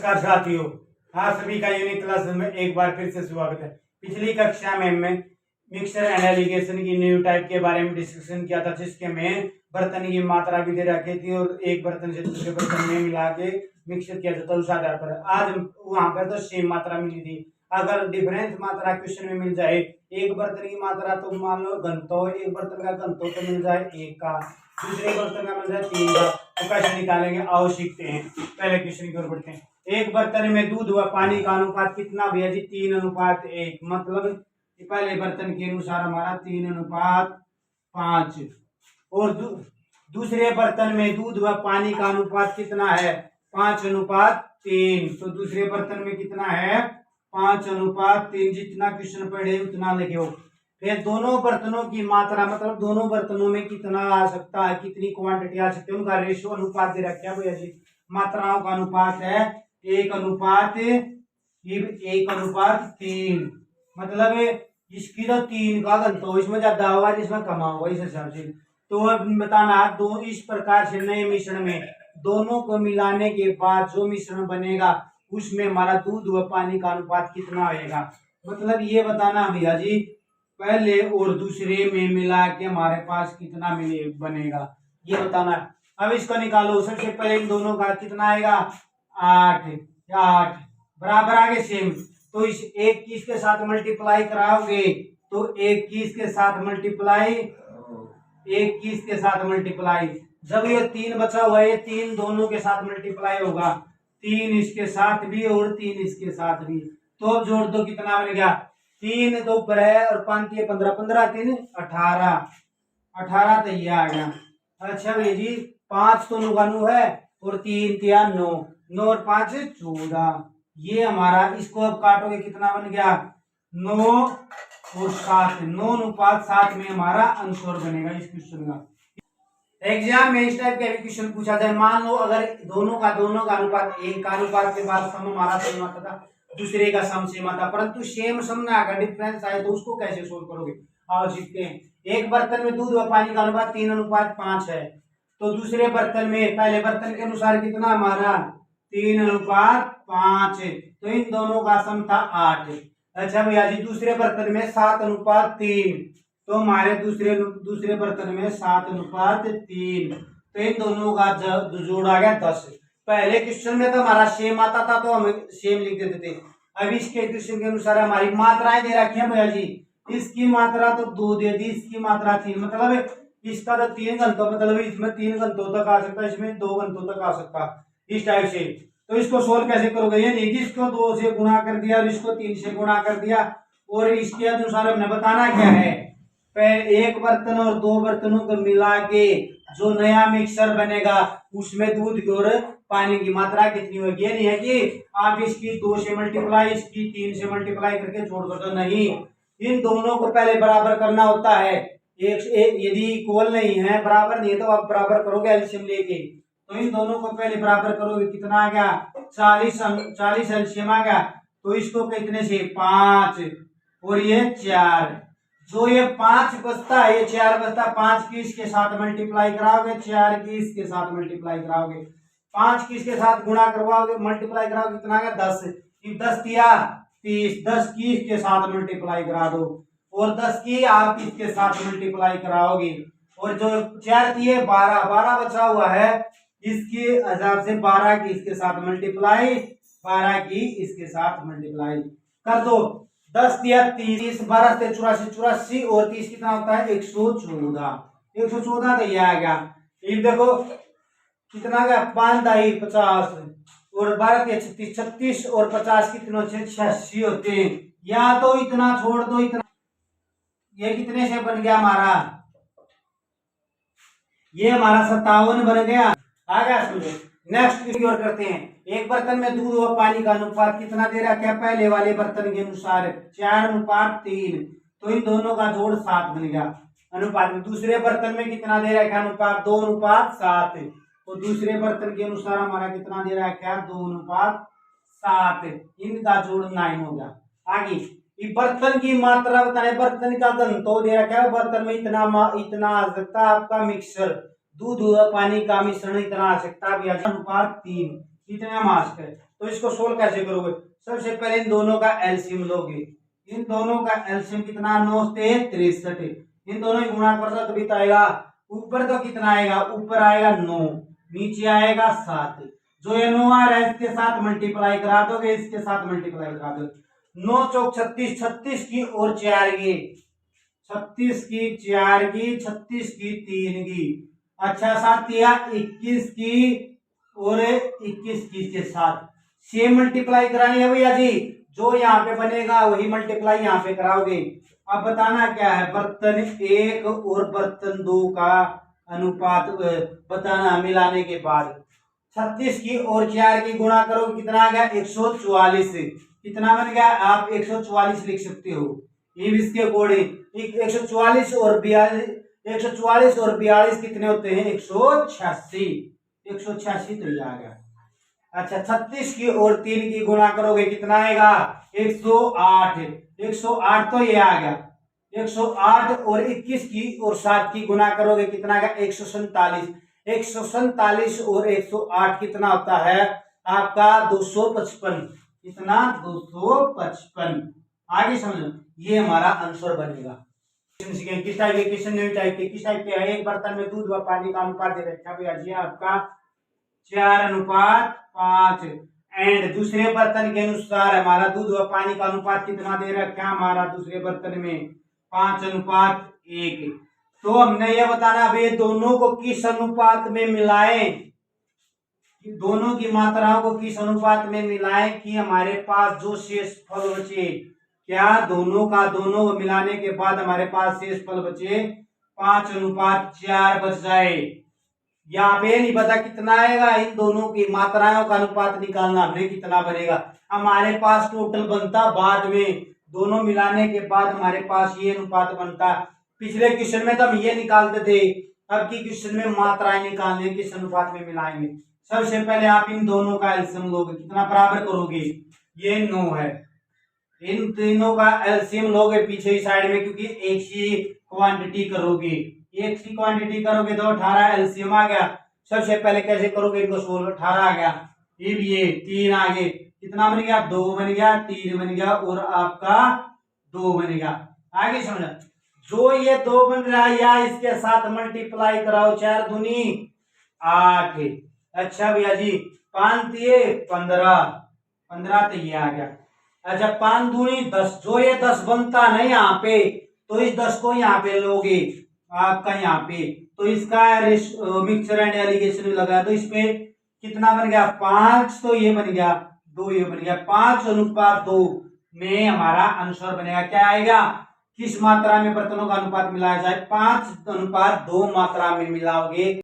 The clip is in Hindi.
नमस्कार साथियों, आप सभी का यूनिक क्लास में एक बार फिर से स्वागत है। पिछली कक्षा में हमने मिक्सचर एंड एलिगेशन की न्यू टाइप के बारे में डिस्कशन किया था, जिसके में बर्तन की मात्रा भी दे रखी थी और एक बर्तन से दूसरे बर्तन में मिला के मिक्सचर किया जाता है उस आधार पर। आज वहां पर तो सेम मात्रा मिली थी। अगर डिफरेंस मात्रा क्वेश्चन में मिल जाए, एक बर्तन की मात्रा तो मान लो घंटों, एक बर्तन का घंटों तो मिल जाए एक का, दूसरे बर्तन का मिल जाए तीन का, तो कैसे निकालेंगे आओ सीखते हैं। पहले क्वेश्चन की ओर बढ़ते हैं। एक बर्तन में दूध व पानी का अनुपात कितना भैया जी? 3:1। मतलब पहले बर्तन के अनुसार हमारा 3:5। और दूसरे बर्तन में दूध व पानी का अनुपात कितना है? 5:3। तो दूसरे बर्तन में कितना है? 5:3। जितना क्वेश्चन पढ़े उतना लिखो। फिर दोनों बर्तनों की मात्रा, मतलब दोनों बर्तनों में कितना आ सकता है, कितनी क्वांटिटी आ सकती है, उनका रेशियो अनुपात दे रखा है भैया जी। मात्राओं का अनुपात है 1:3। मतलब इसकी तो 3 का घन, तो इसमें ज्यादा होगा जिसमें कम होगा, इस हिसाब से। तो अब बताना दो इस प्रकार से नए मिश्रण में दोनों को मिलाने के बाद जो मिश्रण बनेगा उसमें हमारा दूध व पानी का अनुपात कितना आएगा। मतलब ये बताना भैया जी, पहले और दूसरे में मिला के हमारे पास कितना बनेगा, ये बताना है। अब इसको निकालो। सबसे पहले इन दोनों का कितना आएगा? 8 बराबर आगे सेम। तो इस 21 के साथ मल्टीप्लाई कराओगे तो 21 के साथ मल्टीप्लाई, 21 के साथ मल्टीप्लाई। जब ये 3 बचा हुआ है, ये 3 दोनों के साथ मल्टीप्लाई होगा, 3 इसके साथ भी और 3 इसके साथ भी। तो अब जोड़ दो, कितना बन गया? 3 तो ऊपर है और 5 ये 15, 15 3 18 तो ये आ गया। अच्छा भैया जी, 5 तो नुगानू है और 3 तिया 9, 9 और 5 14। ये हमारा, इसको अब काटोगे कितना बन गया? 9 और 7, 9:7 में हमारा आंसर बनेगा इस क्वेश्चन का। एग्जाम में इस टाइप का क्वेश्चन पूछा जाए, मान लो अगर दोनों का अनुपात, एक का अनुपात के बाद सम हमारा सेम आता था, दूसरे का सम सेम आता, परंतु सेम सम ना अगर डिफरेंस आए तो उसको कैसे सोल्व करोगे आओ सीखते हैं। एक बर्तन में दूध व पानी का अनुपात 3:5 है, तो दूसरे बर्तन में पहले बर्तन के अनुसार कितना हमारा? 3:5। तो इन दोनों का सम था 8। अच्छा भैया जी, दूसरे बर्तन में 7:3, तो हमारे दूसरे बर्तन में 7:3। तो इन दोनों का जोड़ आ गया 10। पहले क्वेश्चन में तो हमारा सेम आता था तो हम सेम लिख देते थे। अब इसके क्वेश्चन के अनुसार हमारी मात्राएं दे रखी है भैया जी। इसकी मात्रा तो 2 दे दी, इसकी मात्रा 3, मतलब इसका तो 3 घंटों, मतलब इसमें 3 घंटों तक आ सकता, इसमें 2 घंटों तक आ सकता, इस टाइप से। तो इसको सोल्व कैसे करोगे? ये नहीं कि इसको 2 से गुणा कर दिया और इसको 3 से गुणा कर दिया, और इसके अनुसार हमने बताना क्या है, एक बर्तन और 2 बर्तनों को मिला के जो नया मिक्सर बनेगा उसमें दूध और पानी की मात्रा कितनी होगी। ये नहीं है कि आप इसकी 2 से मल्टीप्लाई, इसकी 3 से मल्टीप्लाई करके जोड़ कर दो, नहीं। इन दोनों को पहले बराबर करना होता है। यदि इक्वल नहीं है, बराबर नहीं है, तो आप बराबर करोगे एलसीएम लेके। तो इन दोनों को पहले बराबर करोगे, कितना आ गया? 40 एलसीएम आ गया। तो इसको कितने से? 5 और ये 4। जो ये 5 बचता है, ये 4 बचता, 5 की इसके साथ मल्टीप्लाई कराओगे, 4 की इसके साथ मल्टीप्लाई कराओगे, 5 की इसके साथ गुणा करवाओगे, मल्टीप्लाई कराओगे, कितना आ गया? 10। 10 दिया 30, 10 की इसके साथ मल्टीप्लाई करा दो और 10 की आप इसके साथ मल्टीप्लाई कराओगे, और जो 4 दिए 12, 12 बचा हुआ है, इसके हिसाब से 12 की इसके साथ मल्टीप्लाई, 12 की इसके साथ मल्टीप्लाई कर दो। 10 दिया 30, 12 से 84, 84 और 30 कितना होता है? 114। 114 तो ये आ गया। ये देखो कितना गया? 5 दाई 50 और 12 के 36, 36 और 50 कितने होते हैं? 86 होते हैं। या तो इतना छोड़ दो, इतना, ये कितने से बन गया हमारा? ये हमारा 57 बन गया। आ गया समझो। नेक्स्ट की ओर करते हैं। एक बर्तन में दूध और पानी का अनुपात कितना दे रहा है? पहले वाले बर्तन के अनुसार 4:3, तो इन दोनों का जोड़ 7 बन गया अनुपात में। दूसरे बर्तन में कितना दे रहा है अनुपात? 2:7, तो दूसरे बर्तन के अनुसार हमारा कितना दे रहा है? क्या? 2:7। इनका जोड़ 9 हो गया। आगे बर्तन की मात्रा बताने, बर्तन का घनत्व दे रखा है, बर्तन में इतना आ सकता है आपका मिक्सर, दूध और पानी का मिश्रण इतना आ सकता है अनुपात 3, इतना मास्क है। तो इसको सोल्व कैसे करोगे? सबसे पहले इन दोनों का एलसीएम लोगे। इन दोनों का एलसीएम कितना? 9 से 63। इन दोनों की गुणा करोगे तो कितना आएगा? ऊपर तो कितना आएगा? ऊपर आएगा 9, नीचे आएगा 7। जो ये 9 आ रहा है इसके साथ मल्टीप्लाई करा दोगे, इसके साथ मल्टीप्लाई करा दोगे। 9 चौक 36, 36 की और 4 की, 36 की 4 की, 36 की 3 की, अच्छा 7 या 21 की और 21 की के साथ सेम मल्टीप्लाई करानी है भैया जी। जो यहाँ पे बनेगा वही मल्टीप्लाई यहाँ पे कराओगे। अब बताना क्या है? बर्तन 1 और बर्तन 2 का अनुपात बताना मिलाने के बाद। 36 की और 4 की गुणा करोगे कितना आ गया? 144। कितना बन गया? आप 144 लिख सकते हो। ये इसके अकॉर्डिंग 144 और 42, 144 और 42 कितने होते हैं? 186। 186 तो ये आ गया। अच्छा 36 की और 3 की गुणा करोगे कितना आएगा? 108। 108 तो ये आ गया। 108 और 21 की और 7 की गुणा करोगे कितना आएगा? 147। 147 और 108 कितना होता है आपका? 255। कितना? 255। आगे समझो, ये हमारा आंसर बनेगा। किस टाइप के क्वेश्चन? न्यू टाइप के। किस टाइप के है? एक बर्तन में दूध व पानी का अनुपात दे रखा भैया जी आपका 4:5 एंड दूसरे बर्तन के अनुसार हमारा दूध व पानी का अनुपात कितना दे रखा है हमारा दूसरे बर्तन में? 5:1। तो हमने ये बताना भाई दोनों को किस अनुपात में मिलाएं, दोनों की मात्राओं को किस अनुपात में मिलाएं कि हमारे पास जो शेष फल बचे, क्या दोनों का दोनों मिलाने के बाद हमारे पास शेष फल बचे 5:4 बच जाए। यहाँ पे नहीं पता कितना आएगा, इन दोनों की मात्राओं का अनुपात निकालना हमने कितना बनेगा। हमारे पास टोटल बनता बाद में, दोनों मिलाने के बाद हमारे पास ये अनुपात बनता। पिछले क्वेश्चन में तो हम ये निकालते थे, अब की क्वेश्चन में मात्राएं निकालने किस अनुपात में मिलाएंगे। सबसे पहले आप इन दोनों का एलसीएम लोगे, कितना बराबर करोगे? ये 9 है। इन तीनों का एलसीएम लोगे पीछे ही साइड में, क्योंकि एक ही क्वांटिटी करोगे, एक ही क्वांटिटी करोगे तो 18 एलसीएम आ गया। सबसे पहले कैसे करोगे इनको सोल्व? 18 आ गया, ये 3 आगे कितना बन गया? 2 बन गया, 3 बन गया और आपका 2 बन गया। आगे समझो, जो ये 2 बन रहा है या इसके साथ मल्टीप्लाई कराओ, 4 दूनी 8। अच्छा भैया जी 5 दिए 15, 15 तो ये आ गया। अच्छा 5 दूनी 10, जो ये 10 बनता है ना यहाँ पे, तो इस 10 को यहाँ पे लोगे आपका यहाँ पे, तो इसका मिक्सचर एंड एलिगेशन में लगा तो इसपे कितना बन गया? 5 तो ये बन गया, 2 ये बन गया। 5:2 में हमारा आंसर बनेगा। क्या आएगा? किस मात्रा में बर्तनों का अनुपात मिलाया जाए? 5:2 मात्रा में मिलाओगे।